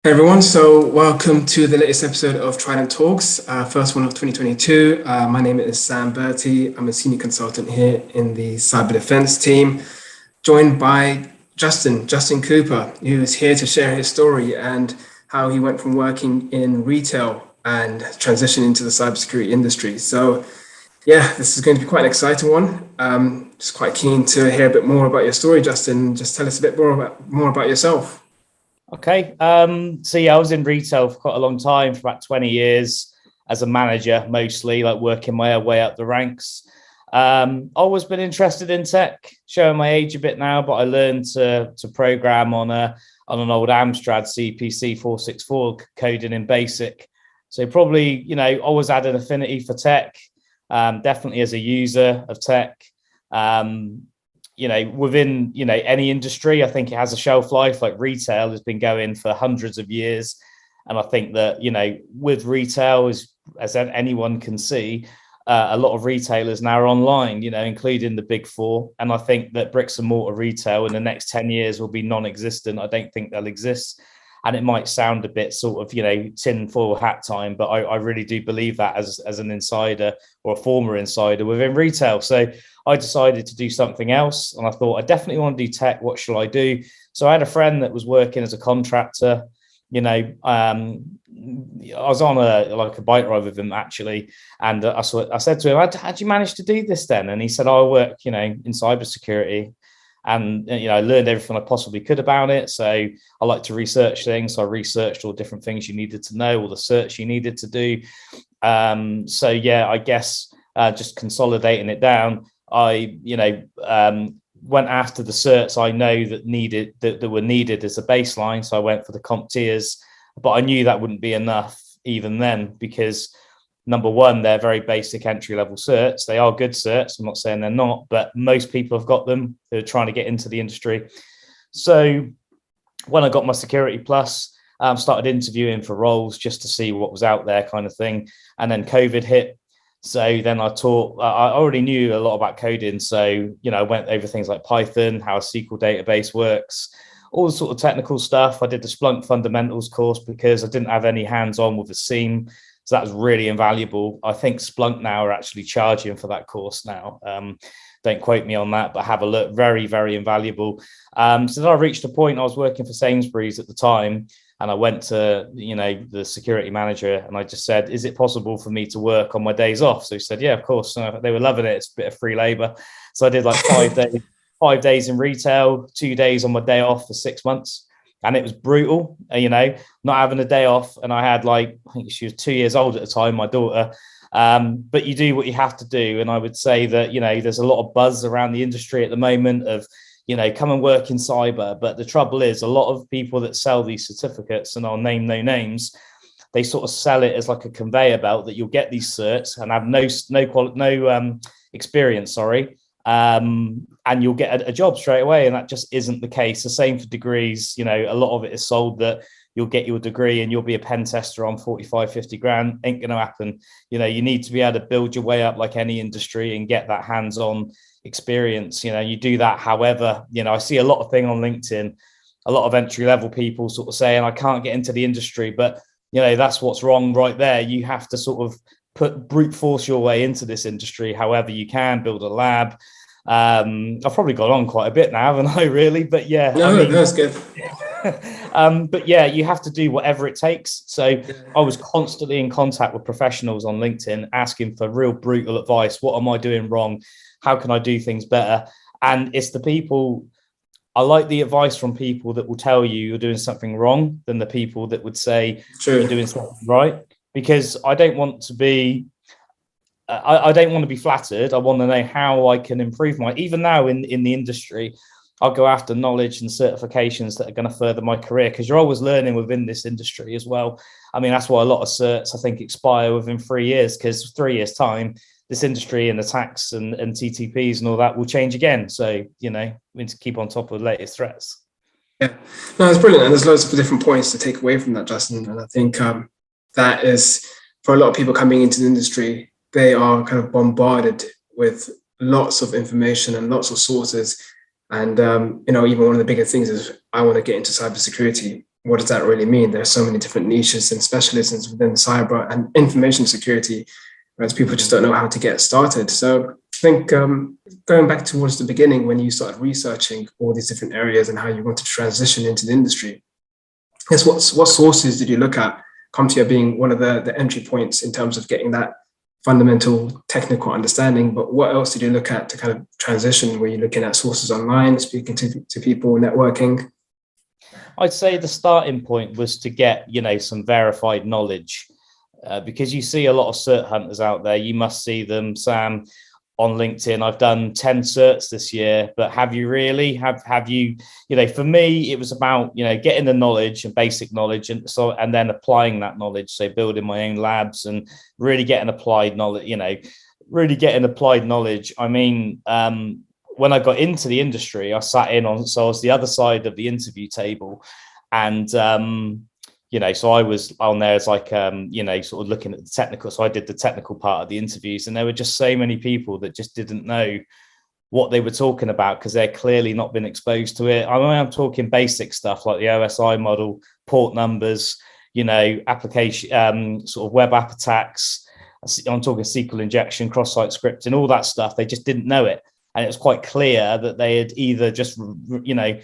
Hey everyone, so welcome to the latest episode of Trident Talks, first one of 2022. My name is Sam Berti. I'm a senior consultant here in the cyber defense team, joined by Justin Cooper, who is here to share his story and how he went from working in retail and transitioned into the cybersecurity industry. So yeah, this is going to be quite an exciting one. Just quite keen to hear a bit more about your story, Justin. Just tell us a bit more about yourself. Okay. So yeah, I was in retail for quite a long time, for about 20 years as a manager, mostly like working my way up the ranks. Always been interested in tech, showing my age a bit now, but I learned to program on an old Amstrad CPC 464 coding in BASIC. So probably, always had an affinity for tech, definitely as a user of tech. Within, any industry, I think it has a shelf life. Like retail has been going for hundreds of years. And I think that, with retail, as anyone can see, a lot of retailers now are online, including the big four. And I think that bricks and mortar retail in the next 10 years will be non-existent. I don't think they'll exist. And it might sound a bit sort of, tin foil hat time, but I really do believe that as an insider or a former insider within retail. So I decided to do something else, and I thought I definitely want to do tech. What shall I do? So I had a friend that was working as a contractor. I was on a bike ride with him actually, and I said to him, "How'd you manage to do this then?" And he said, "I work, in cybersecurity." And, I learned everything I possibly could about it. So I like to research things. So I researched all different things you needed to know, all the search you needed to do. So, yeah, I guess just consolidating it down, I, went after the certs I know that were needed as a baseline. So I went for the CompTIAs, but I knew that wouldn't be enough even then because number one, they're very basic entry-level certs. They are good certs. I'm not saying they're not, but most people have got them. They're trying to get into the industry. So when I got my Security Plus, started interviewing for roles just to see what was out there kind of thing. And then COVID hit. So then I already knew a lot about coding. So, I went over things like Python, how a SQL database works, all the sort of technical stuff. I did the Splunk fundamentals course because I didn't have any hands-on with the SIEM. So that was really invaluable. I think Splunk now are actually charging for that course now. Don't quote me on that, but have a look. Very, very invaluable. So then I reached a point, I was working for Sainsbury's at the time, and I went to, the security manager, and I just said, "Is it possible for me to work on my days off?" So he said, "Yeah, of course." So they were loving it. It's a bit of free labor. So I did like 5 days in retail, 2 days on my day off for 6 months. And it was brutal, not having a day off. And I had I think she was 2 years old at the time, my daughter. But you do what you have to do. And I would say that, there's a lot of buzz around the industry at the moment of, come and work in cyber. But the trouble is a lot of people that sell these certificates, and I'll name no names, they sort of sell it as like a conveyor belt that you'll get these certs and have no experience, and you'll get a job straight away. And that just isn't the case. The same for degrees. A lot of it is sold that you'll get your degree and you'll be a pen tester on 45, 50 grand. Ain't going to happen. You need to be able to build your way up like any industry and get that hands-on experience. You do that. However, I see a lot of thing on LinkedIn, a lot of entry-level people sort of saying, "I can't get into the industry," but that's what's wrong right there. You have to sort of brute force your way into this industry however you can, build a lab. I've probably gone on quite a bit now, haven't I, really? But yeah. No, that's good. But yeah, you have to do whatever it takes. So I was constantly in contact with professionals on LinkedIn asking for real brutal advice. What am I doing wrong? How can I do things better? And it's the people, I like the advice from people that will tell you you're doing something wrong than the people that would say you're doing something right. Because I don't want to be I don't want to be flattered. I want to know how I can improve even now in the industry. I'll go after knowledge and certifications that are going to further my career, because you're always learning within this industry as well. I mean, that's why a lot of certs, I think, expire within 3 years, because 3 years time, this industry and attacks and TTPs and all that will change again. So, we need to keep on top of the latest threats. Yeah, no, it's brilliant. And there's loads of different points to take away from that, Justin. And I think that is, for a lot of people coming into the industry, they are kind of bombarded with lots of information and lots of sources. And, even one of the bigger things is I want to get into cybersecurity. what does that really mean? There are so many different niches and specialisms within cyber and information security, whereas people just don't know how to get started. So I think going back towards the beginning, when you started researching all these different areas and how you wanted to transition into the industry, I guess what sources did you look at CompTIA being one of the entry points in terms of getting that fundamental technical understanding, but what else did you look at to kind of transition? Were you looking at sources online, speaking to people, networking? I'd say the starting point was to get, some verified knowledge, because you see a lot of cert hunters out there. You must see them, Sam, on LinkedIn. I've done 10 certs this year, but have you really? Have you, for me, it was about, getting the knowledge and basic knowledge, and then applying that knowledge. So building my own labs and really getting applied knowledge, I mean, when I got into the industry, I sat in on, so I was the other side of the interview table, and so I was on there as like, sort of looking at the technical. So I did the technical part of the interviews, and there were just so many people that just didn't know what they were talking about because they're clearly not been exposed to it. I mean, I'm talking basic stuff like the OSI model, port numbers, application, sort of web app attacks. I'm talking SQL injection, cross-site scripting, all that stuff. They just didn't know it. And it was quite clear that they had either just, I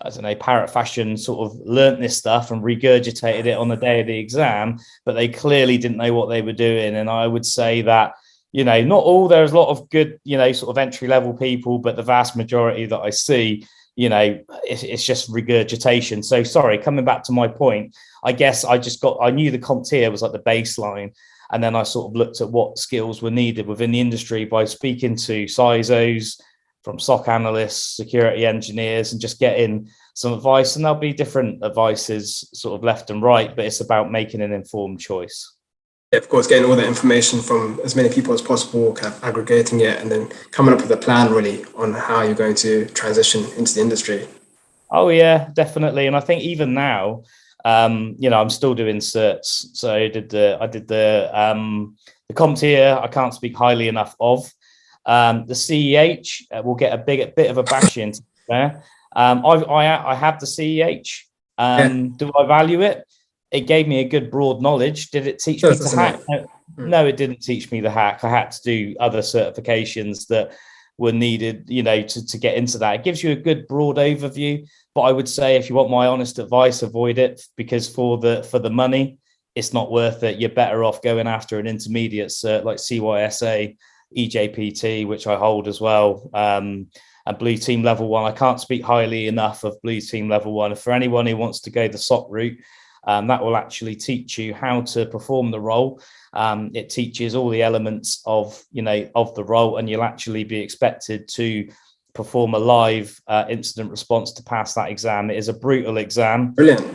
don't know, parrot fashion sort of learnt this stuff and regurgitated it on the day of the exam, but they clearly didn't know what they were doing. And I would say that, not all, there's a lot of good, sort of entry level people, but the vast majority that I see, it's just regurgitation. So sorry, coming back to my point, I guess I knew the CompTIA was like the baseline. And then I sort of looked at what skills were needed within the industry by speaking to CISOs, from SOC analysts, security engineers, and just getting some advice. And there'll be different advices sort of left and right, but it's about making an informed choice. Yeah, of course, getting all the information from as many people as possible, kind of aggregating it, and then coming up with a plan really on how you're going to transition into the industry. Oh yeah, definitely. And I think even now, I'm still doing certs. So I did the CompTIA. I can't speak highly enough of. The CEH will get a bit of a bash in there. I have the CEH. Do I value it? It gave me a good broad knowledge. Did it teach me to hack? No, it didn't teach me the hack. I had to do other certifications that were needed, to get into that. It gives you a good broad overview. But I would say, if you want my honest advice, avoid it, because for the money, it's not worth it. You're better off going after an intermediate cert like CYSA, EJPT, which I hold as well, and Blue Team Level 1. I can't speak highly enough of Blue Team Level 1. For anyone who wants to go the SOC route, that will actually teach you how to perform the role. It teaches all the elements of the role, and you'll actually be expected to perform a live incident response to pass that exam. It is a brutal exam. Brilliant.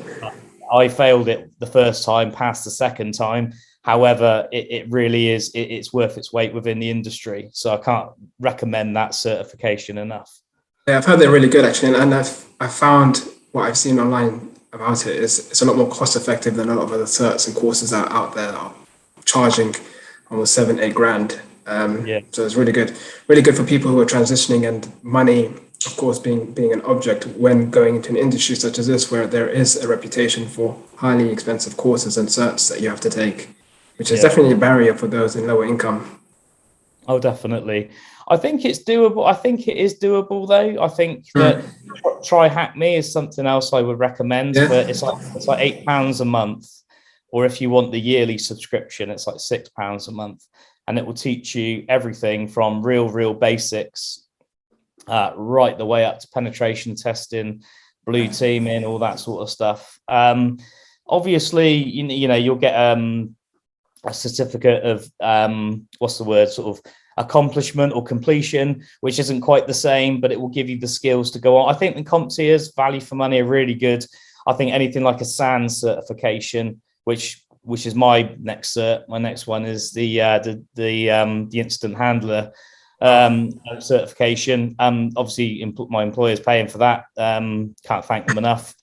I failed it the first time, passed the second time. However, it really is, it's worth its weight within the industry. So I can't recommend that certification enough. Yeah, I've heard they're really good actually. And I've found what I've seen online about it is it's a lot more cost effective than a lot of other certs and courses that are out there that are charging almost 7-8 grand. So it's really good for people who are transitioning, and money, of course, being an object when going into an industry such as this, where there is a reputation for highly expensive courses and certs that you have to take, which is definitely a barrier for those in lower income. Oh, definitely. I think it's doable. I think it is doable, though. I think that Try Hack Me is something else I would recommend, but it's like £8 a month, or if you want the yearly subscription, it's like £6 a month. And it will teach you everything from real basics, right the way up to penetration testing, blue teaming, all that sort of stuff. Obviously, you'll get a certificate of sort of accomplishment or completion, which isn't quite the same, but it will give you the skills to go on. I think the CompTIA's value for money are really good. I think anything like a SANS certification, which is my next cert. My next one is the incident handler certification. Obviously, my employer's paying for that. Can't thank them enough.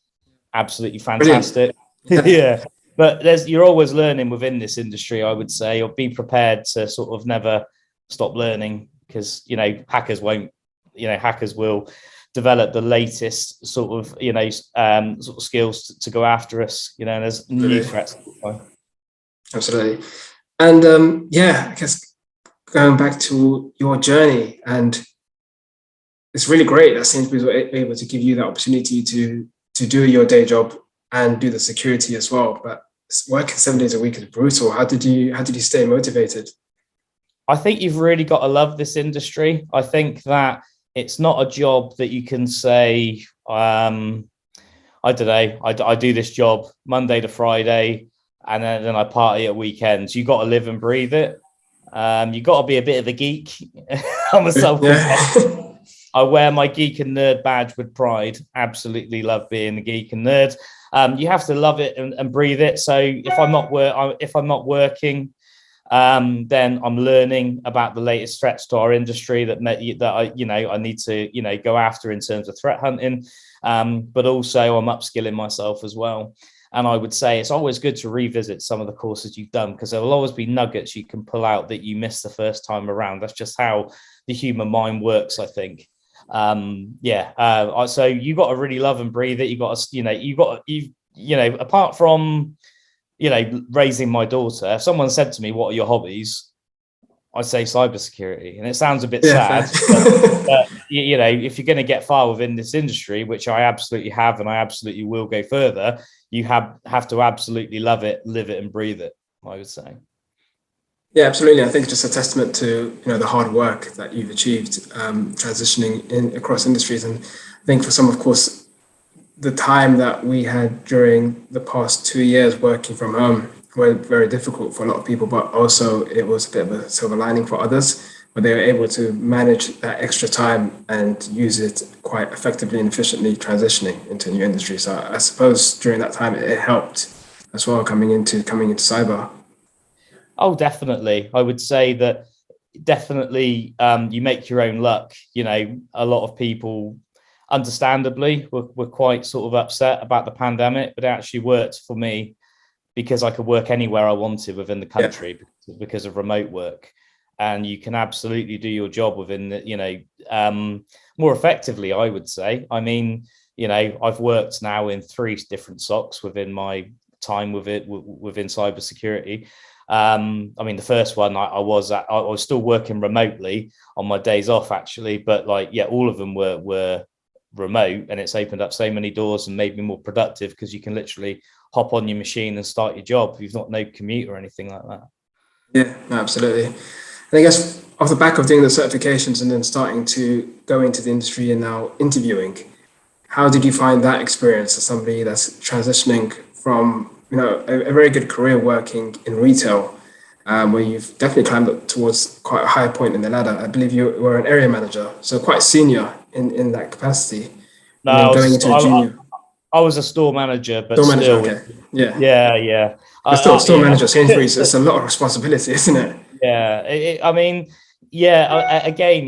Absolutely fantastic. Yeah, but you're always learning within this industry, I would say, or be prepared to sort of never stop learning, because hackers won't. Hackers will develop the latest sort of, sort of skills to go after us, and there's new threats. Absolutely. And I guess going back to your journey, and it's really great that Sainsbury's were able to give you that opportunity to do your day job and do the security as well. But working 7 days a week is brutal. How did you stay motivated? I think you've really got to love this industry. I think that it's not a job that you can say, I don't know, I do this job Monday to Friday and then I party at weekends. You got to live and breathe it. You got to be a bit of a geek. I'm a self-confessed. I wear my geek and nerd badge with pride. Absolutely love being a geek and nerd. You have to love it and breathe it. So if I'm not working, then I'm learning about the latest threats to our industry that I need to go after in terms of threat hunting. But also I'm upskilling myself as well. And I would say it's always good to revisit some of the courses you've done, because there will always be nuggets you can pull out that you missed the first time around. That's just how the human mind works, I think. So you got to really love and breathe it. Apart from, raising my daughter, if someone said to me, what are your hobbies? I'd say cybersecurity. And it sounds a bit sad, but if you're going to get far within this industry, which I absolutely have, and I absolutely will go further, you have to absolutely love it, live it and breathe it, I would say. Yeah, absolutely. I think it's just a testament to the hard work that you've achieved transitioning across industries. And I think for some, of course, the time that we had during the past 2 years working from home were very difficult for a lot of people, but also it was a bit of a silver lining for others, where they were able to manage that extra time and use it quite effectively and efficiently transitioning into a new industry. So I suppose during that time it helped as well coming into cyber. Oh, definitely. I would say that definitely you make your own luck. A lot of people, understandably, were quite sort of upset about the pandemic, but it actually worked for me because I could work anywhere I wanted within the country because of remote work. And you can absolutely do your job within more effectively, I would say. I mean, I've worked now in 3 different SOCs within my time within cybersecurity. The first one I was still working remotely on my days off, actually, but all of them were remote, and it's opened up so many doors and made me more productive because you can literally hop on your machine and start your job. You've not no commute or anything like that. Yeah, absolutely. And I guess off the back of doing the certifications and then starting to go into the industry and now interviewing, how did you find that experience as somebody that's transitioning from a very good career working in retail, where you've definitely climbed up towards quite a high point in the ladder? I believe you were an area manager, so quite senior in that capacity. No, I was a store manager, but store still, manager, okay. Yeah. But store manager, Sainsbury's, it's a lot of responsibility, isn't it? Yeah, again,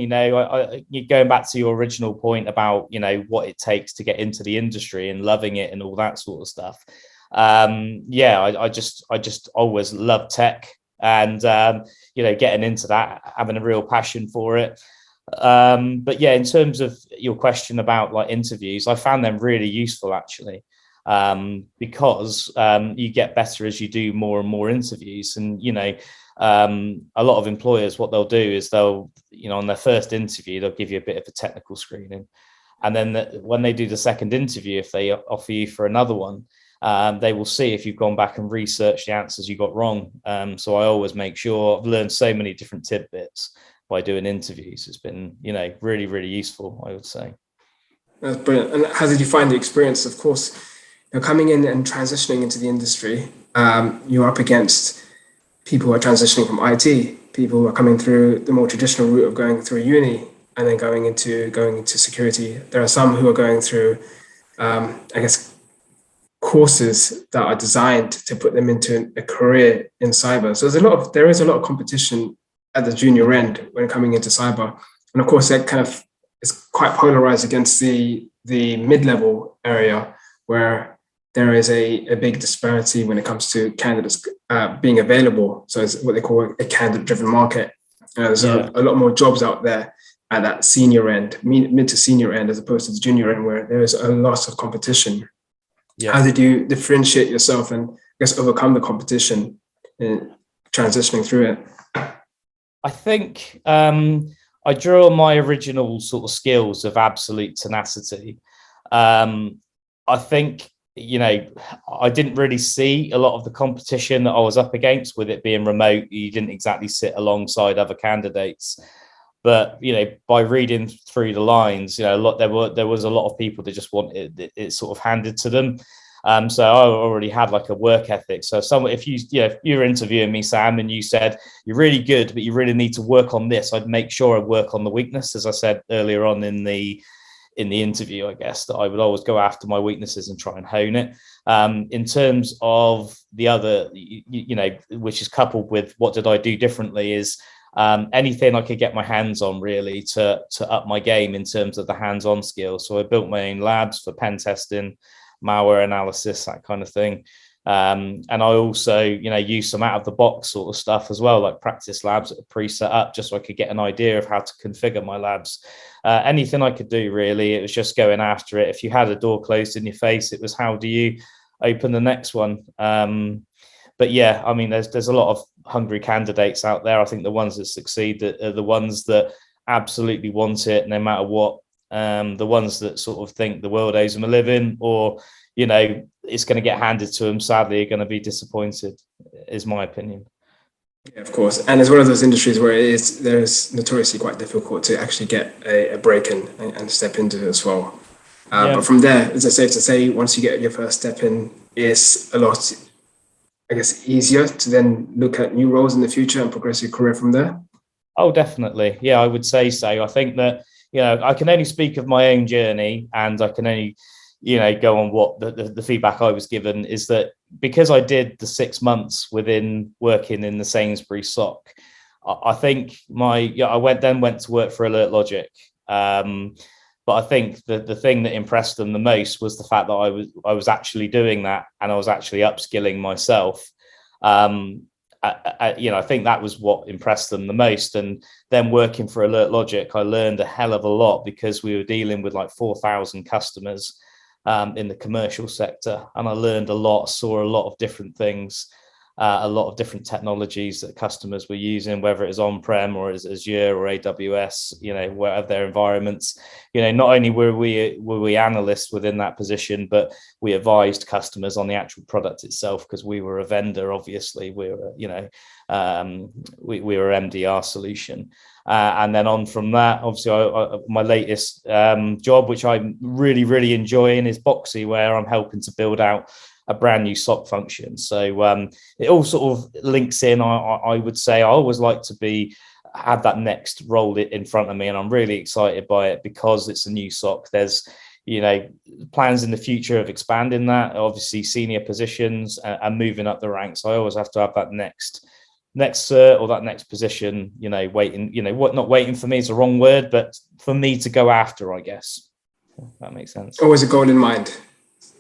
you're going back to your original point about what it takes to get into the industry and loving it and all that sort of stuff. I just always loved tech, and getting into that, having a real passion for it. But in terms of your question about interviews, I found them really useful, actually, because you get better as you do more and more interviews. And a lot of employers, what they'll do is they'll on their first interview, they'll give you a bit of a technical screening, and then when they do the second interview, if they offer you for another one, they will see if you've gone back and researched the answers you got wrong. So I always make sure. I've learned so many different tidbits by doing interviews. It's been, really, really useful, I would say. That's brilliant. And how did you find the experience? Of course, coming in and transitioning into the industry, you're up against people who are transitioning from IT, people who are coming through the more traditional route of going through uni and then going into security. There are some who are going through, courses that are designed to put them into a career in cyber. So there is a lot of competition at the junior end when coming into cyber. And of course, that kind of is quite polarized against the mid-level area, where there is a big disparity when it comes to candidates being available. So it's what they call a candidate-driven market. There's a lot more jobs out there at that senior end, mid to senior end, as opposed to the junior end, where there is a lot of competition. Yeah. How did you differentiate yourself and, I guess, overcome the competition in transitioning through it? I think I drew on my original sort of skills of absolute tenacity. I think, I didn't really see a lot of the competition that I was up against. With it being remote, you didn't exactly sit alongside other candidates. But by reading through the lines, there was a lot of people that just wanted it sort of handed to them. So I already had like a work ethic. So if you were interviewing me, Sam, and you said you're really good, but you really need to work on this, I'd make sure I work on the weakness. As I said earlier on in the interview, I guess, that I would always go after my weaknesses and try and hone it. In terms of the other, which is coupled with what did I do differently, is anything I could get my hands on, really, to up my game in terms of the hands-on skills. So I built my own labs for pen testing, malware analysis, that kind of thing. And I also, use some out of the box sort of stuff as well, like practice labs that are pre-set up, just so I could get an idea of how to configure my labs. Anything I could do, really. It was just going after it. If you had a door closed in your face, it was how do you open the next one? But yeah, I mean, there's a lot of hungry candidates out there. I think the ones that succeed are the ones that absolutely want it, no matter what. The ones that sort of think the world owes them a living, or it's going to get handed to them, sadly, are going to be disappointed, is my opinion. Yeah, of course. And it's one of those industries where there's notoriously quite difficult to actually get a break in and step into it as well. But from there, is it safe to say, once you get your first step in, it's a lot, I guess, easier to then look at new roles in the future and progress your career from there? Oh, definitely. Yeah, I would say so. I think that, I can only speak of my own journey, and I can only, go on what the feedback I was given is that because I did the 6 months within working in the Sainsbury's SOC, I think I went to work for Alert Logic. But I think the thing that impressed them the most was the fact that I was actually doing that, and I was actually upskilling myself. I think that was what impressed them the most. And then working for Alert Logic, I learned a hell of a lot, because we were dealing with like 4,000 customers in the commercial sector, and I learned a lot, saw a lot of different things, a lot of different technologies that customers were using, whether it is on-prem or as Azure or AWS, whatever their environments. Not only were we analysts within that position, but we advised customers on the actual product itself, because we were a vendor. Obviously, we were, we were MDR solution. And then on from that, obviously, my latest job, which I'm really, really enjoying, is Boxxe, where I'm helping to build out a brand new SOC function. So it all sort of links in. I would say I always like to have that next role in front of me, and I'm really excited by it because it's a new SOC. There's plans in the future of expanding that, obviously senior positions and moving up the ranks. I always have to have that next cert or that next position, waiting, not waiting for me is the wrong word, but for me to go after, I guess. If that makes sense. Always a goal in mind.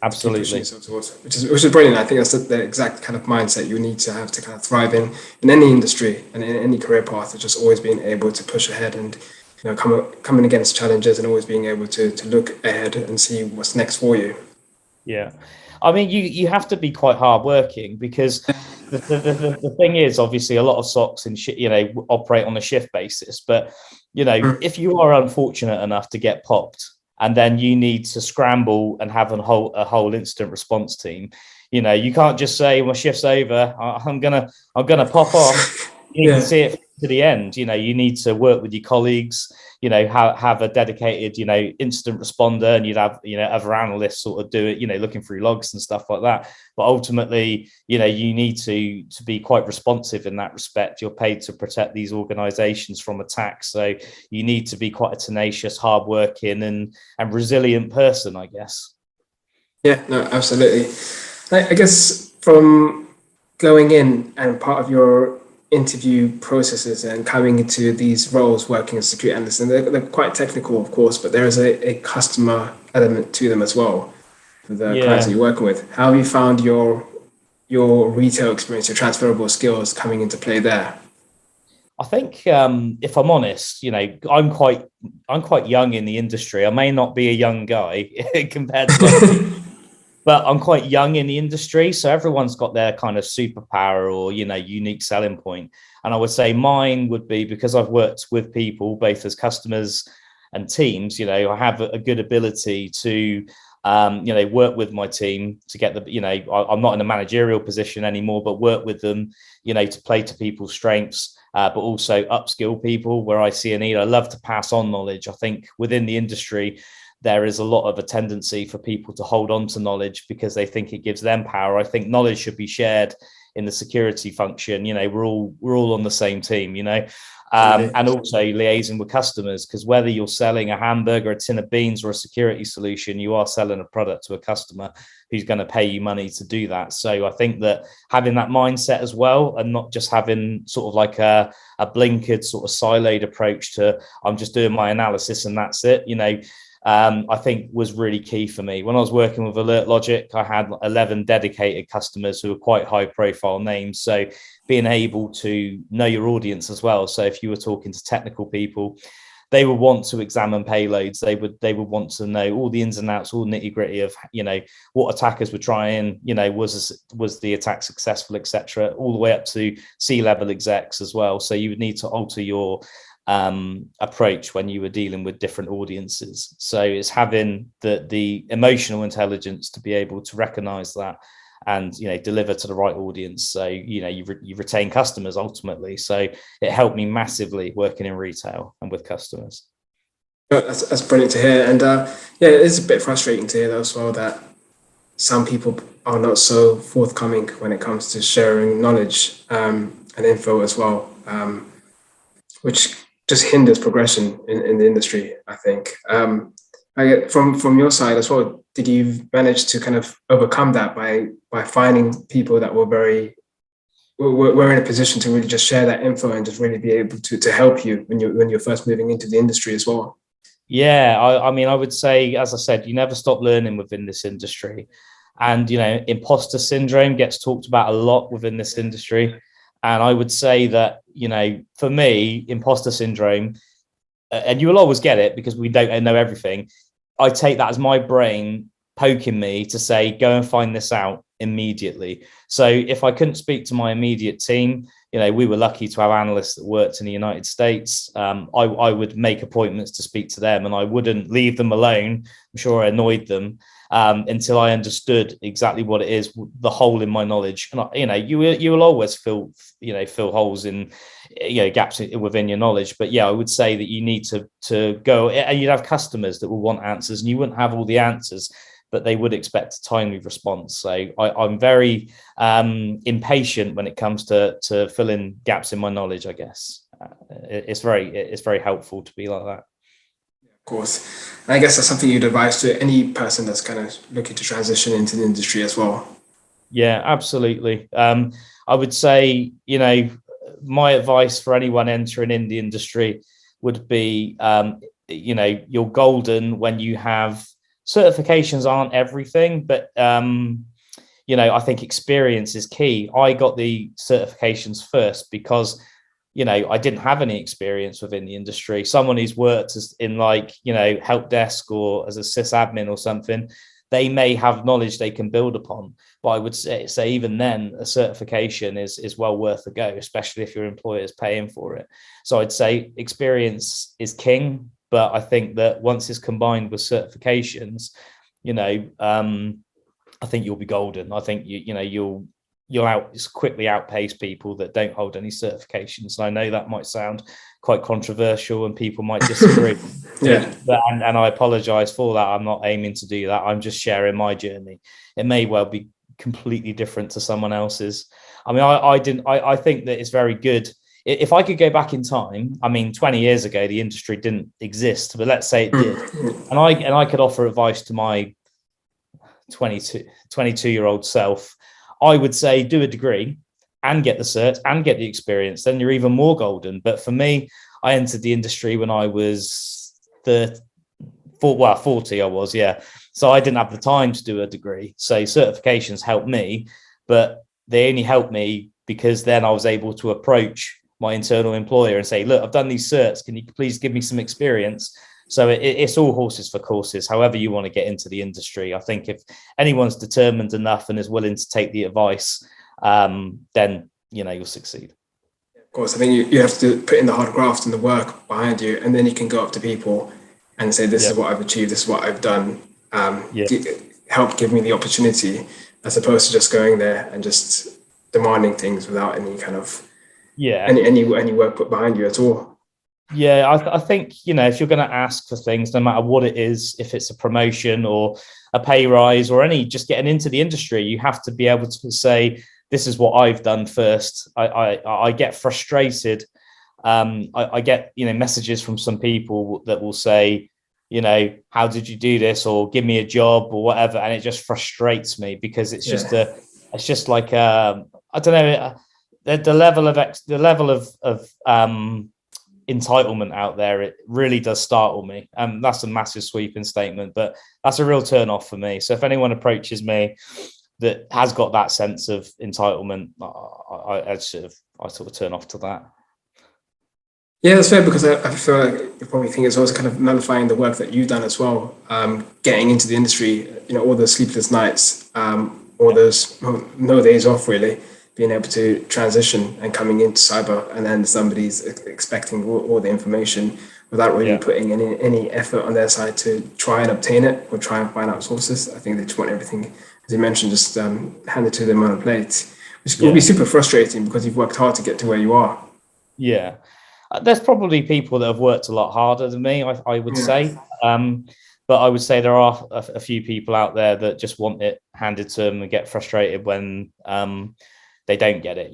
Absolutely. Which is brilliant. I think that's the exact kind of mindset you need to have to kind of thrive in any industry and in any career path. It's just always being able to push ahead and coming against challenges, and always being able to look ahead and see what's next for you. Yeah, I mean, you have to be quite hardworking, because the thing is, obviously, a lot of SOCs operate on a shift basis. But if you are unfortunate enough to get popped, and then you need to scramble and have a whole incident response team, you can't just say, my shift's over, I'm gonna pop off. You need to see it to the end. You need to work with your colleagues, have a dedicated, incident responder, and you'd have, other analysts sort of do it, looking through logs and stuff like that. But ultimately, you need to be quite responsive in that respect. You're paid to protect these organizations from attacks. So you need to be quite a tenacious, hardworking and resilient person, I guess. Yeah, no, absolutely. I guess from going in and part of your interview processes and coming into these roles, working as security analysts, and they're quite technical, of course, but there is a customer element to them as well, for the clients that you're working with. How have you found your retail experience, your transferable skills coming into play there? I think if I'm honest, I'm quite young in the industry. I may not be a young guy compared to other people, but I'm quite young in the industry. So everyone's got their kind of superpower or, unique selling point. And I would say mine would be, because I've worked with people, both as customers and teams, I have a good ability to, work with my team to get I'm not in a managerial position anymore, but work with them, to play to people's strengths, but also upskill people where I see a need. I love to pass on knowledge. I think within the industry, there is a lot of a tendency for people to hold on to knowledge because they think it gives them power. I think knowledge should be shared in the security function. We're all on the same team, and also liaising with customers, because whether you're selling a hamburger, a tin of beans, or a security solution, you are selling a product to a customer who's going to pay you money to do that. So I think that having that mindset as well, and not just having sort of like a blinkered sort of siloed approach to, I'm just doing my analysis and that's it, I think was really key for me. When I was working with Alert Logic, I had 11 dedicated customers who were quite high profile names. So being able to know your audience as well. So if you were talking to technical people, they would want to examine payloads. They would want to know all the ins and outs, all nitty gritty of, what attackers were trying, was the attack successful, etc., all the way up to C-level execs as well. So you would need to alter your approach when you were dealing with different audiences. So it's having the emotional intelligence to be able to recognize that and deliver to the right audience. So you retain customers ultimately. So it helped me massively working in retail and with customers. That's brilliant to hear. And it's a bit frustrating to hear though as well that some people are not so forthcoming when it comes to sharing knowledge and info as well, which just hinders progression in the industry, I think. I get from your side as well, did you manage to kind of overcome that by finding people that were in a position to really just share that info and just really be able to help you when you're first moving into the industry as well? Yeah, I mean, I would say, as I said, you never stop learning within this industry. And, imposter syndrome gets talked about a lot within this industry. And I would say that, for me, imposter syndrome, and you will always get it because we don't know everything. I take that as my brain poking me to say, go and find this out immediately. So if I couldn't speak to my immediate team, we were lucky to have analysts that worked in the United States. I would make appointments to speak to them and I wouldn't leave them alone. I'm sure I annoyed them until I understood exactly what it is, the hole in my knowledge. And, you will always fill holes in, gaps within your knowledge. But yeah, I would say that you need to go, and you'd have customers that will want answers and you wouldn't have all the answers, but they would expect a timely response. So I'm very impatient when it comes to filling gaps in my knowledge, I guess. It's very helpful to be like that. Of course. And I guess that's something you'd advise to any person that's kind of looking to transition into the industry as well. Yeah, absolutely. I would say, my advice for anyone entering in the industry would be, you're golden when you have certifications. Aren't everything, but I think experience is key. I got the certifications first because I didn't have any experience within the industry. Someone who's worked in help desk or as a sysadmin or something, they may have knowledge they can build upon. But I would say even then, a certification is well worth a go, especially if your employer is paying for it. So I'd say experience is king. But I think that once it's combined with certifications, I think you'll be golden. I think you'll quickly outpace people that don't hold any certifications. And I know that might sound quite controversial and people might disagree. Yeah. And I apologize for that. I'm not aiming to do that. I'm just sharing my journey. It may well be completely different to someone else's. I mean, I think that it's very good. If I could go back in time, 20 years ago, the industry didn't exist, but let's say it did. And I could offer advice to my 22-year-old self. I would say do a degree and get the cert and get the experience. Then you're even more golden. But for me, I entered the industry when I was 40 I was, yeah. So I didn't have the time to do a degree. So certifications helped me, but they only helped me because then I was able to approach my internal employer and say, look, I've done these certs. Can you please give me some experience? So it's all horses for courses, however you want to get into the industry. I think if anyone's determined enough and is willing to take the advice, then, you'll succeed. Of course, I think you have to put in the hard graft and the work behind you, and then you can go up to people and say, this is what I've achieved, this is what I've done. Help give me the opportunity, as opposed to just going there and just demanding things without any kind of any work put behind you at all. I think, if you're going to ask for things, no matter what it is, if it's a promotion or a pay rise or just getting into the industry, you have to be able to say, this is what I've done first. I get frustrated. I get, messages from some people that will say, how did you do this, or give me a job or whatever. And it just frustrates me because it's just like, I don't know, the level of entitlement out there, it really does startle me. That's a massive sweeping statement, but that's a real turn off for me. So if anyone approaches me that has got that sense of entitlement, I sort of turn off to that. Yeah, that's fair, because I feel like you probably think it's also kind of nullifying the work that you've done as well. Getting into the industry, all those sleepless nights, all those no days off, really, being able to transition and coming into cyber, and then somebody's expecting all the information without really putting any effort on their side to try and obtain it or try and find out sources. I think they just want everything, as you mentioned, just handed to them on a plate, which will be super frustrating because you've worked hard to get to where you are. Yeah. There's probably people that have worked a lot harder than me, I would say. But I would say there are a few people out there that just want it handed to them and get frustrated when they don't get it,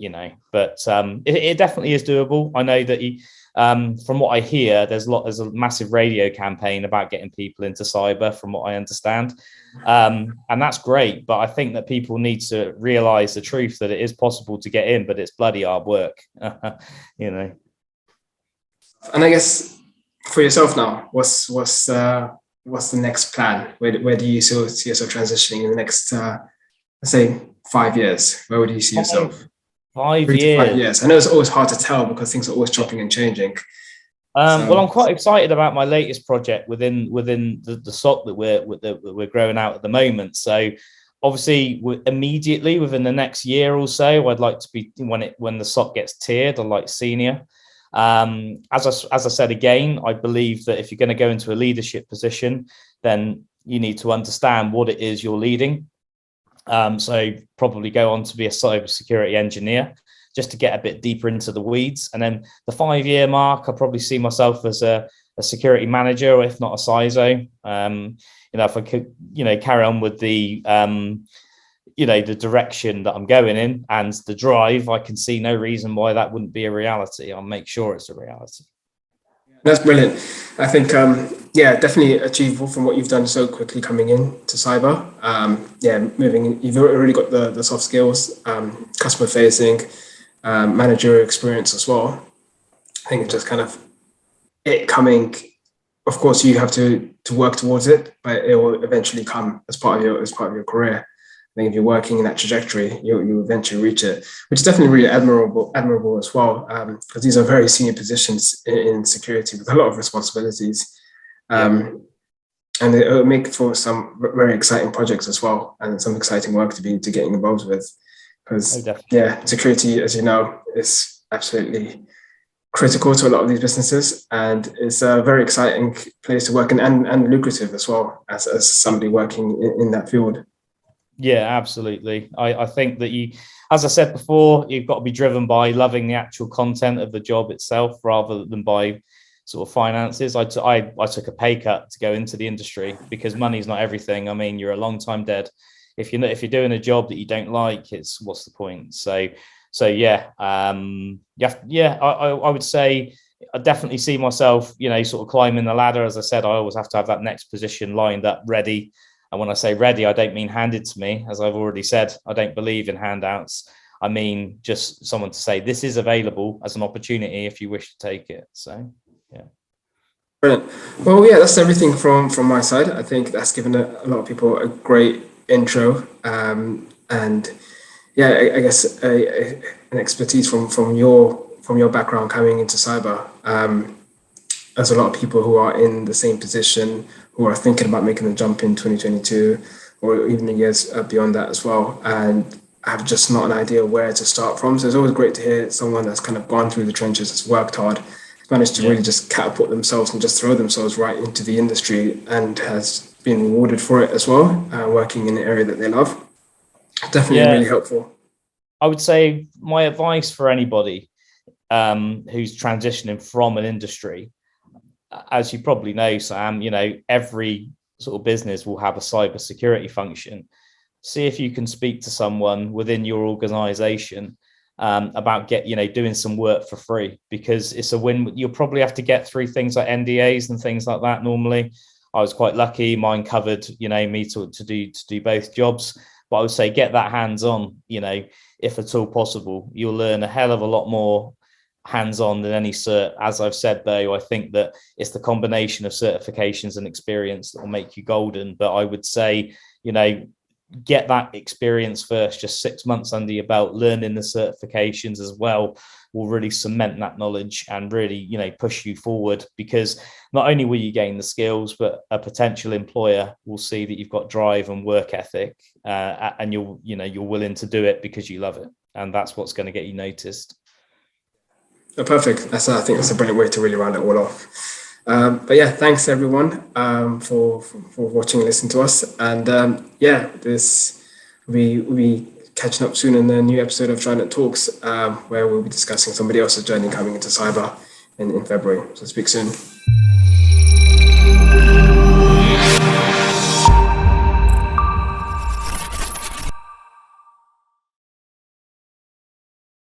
But it definitely is doable. I know that from what I hear, there's a massive radio campaign about getting people into cyber, from what I understand. And that's great. But I think that people need to realize the truth that it is possible to get in, but it's bloody hard work, And I guess for yourself now, what's the next plan? Where do you see yourself transitioning in the next, let's say, 5 years? Where would you see yourself? 5 3 years. to 5 years. I know it's always hard to tell because things are always chopping and changing. Well, I'm quite excited about my latest project within the SOC that we're growing out at the moment. So obviously, immediately within the next year or so, I'd like to be, when the SOC gets tiered, I'd like senior. As I said again, I believe that if you're going to go into a leadership position, then you need to understand what it is you're leading. So probably go on to be a cyber security engineer, just to get a bit deeper into the weeds. And then the 5-year mark, I probably see myself as a security manager, or if not a CISO. If I could, carry on with the the direction that I'm going in and the drive, I can see no reason why that wouldn't be a reality. I'll make sure it's a reality. That's brilliant. I think, definitely achievable from what you've done so quickly coming in to cyber. You've already got the soft skills, customer facing, managerial experience as well. I think it's just kind of it coming. Of course, you have to work towards it, but it will eventually come as part of your career. I think if you're working in that trajectory, you eventually reach it, which is definitely really admirable as well, because these are very senior positions in security with a lot of responsibilities, and it will make for some very exciting projects as well, and some exciting work to be getting involved with. Because security, as you know, is absolutely critical to a lot of these businesses, and it's a very exciting place to work in, and lucrative as well as somebody working in that field. Yeah, absolutely. I think that as I said before, you've got to be driven by loving the actual content of the job itself rather than by sort of finances. I took a pay cut to go into the industry because money's not everything. I mean, you're a long time dead. If you're doing a job that you don't like, what's the point? I would say I definitely see myself, sort of climbing the ladder. As I said, I always have to have that next position lined up, ready. And when I say ready, I don't mean handed to me. As I've already said, I don't believe in handouts. I mean, just someone to say, this is available as an opportunity if you wish to take it. So, yeah. Brilliant. Well, yeah, that's everything from my side. I think that's given a lot of people a great intro. I guess an expertise from from your background coming into cyber, there's a lot of people who are in the same position, who are thinking about making the jump in 2022 or even the years beyond that as well, and have just not an idea where to start from. So it's always great to hear someone that's kind of gone through the trenches, has worked hard, managed to really just catapult themselves and just throw themselves right into the industry and has been rewarded for it as well, working in an area that they love. Definitely really helpful. I would say my advice for anybody who's transitioning from an industry, as you probably know, Sam, every sort of business will have a cyber security function. See if you can speak to someone within your organization about doing some work for free, because it's a win. You'll probably have to get through things like NDAs and things like that. Normally, I was quite lucky; mine covered, me to do both jobs. But I would say get that hands-on, if at all possible. You'll learn a hell of a lot more hands-on than any cert. As I've said, though, I think that it's the combination of certifications and experience that will make you golden. But I would say, get that experience first, just 6 months under your belt, learning the certifications as well will really cement that knowledge and really, push you forward, because not only will you gain the skills, but a potential employer will see that you've got drive and work ethic, and you're willing to do it because you love it. And that's what's going to get you noticed. Oh, perfect. I think that's a brilliant way to really round it all off. But yeah, thanks everyone for watching and listening to us. And we'll be catching up soon in a new episode of Trident Talks, where we'll be discussing somebody else's journey coming into cyber in February. So speak soon.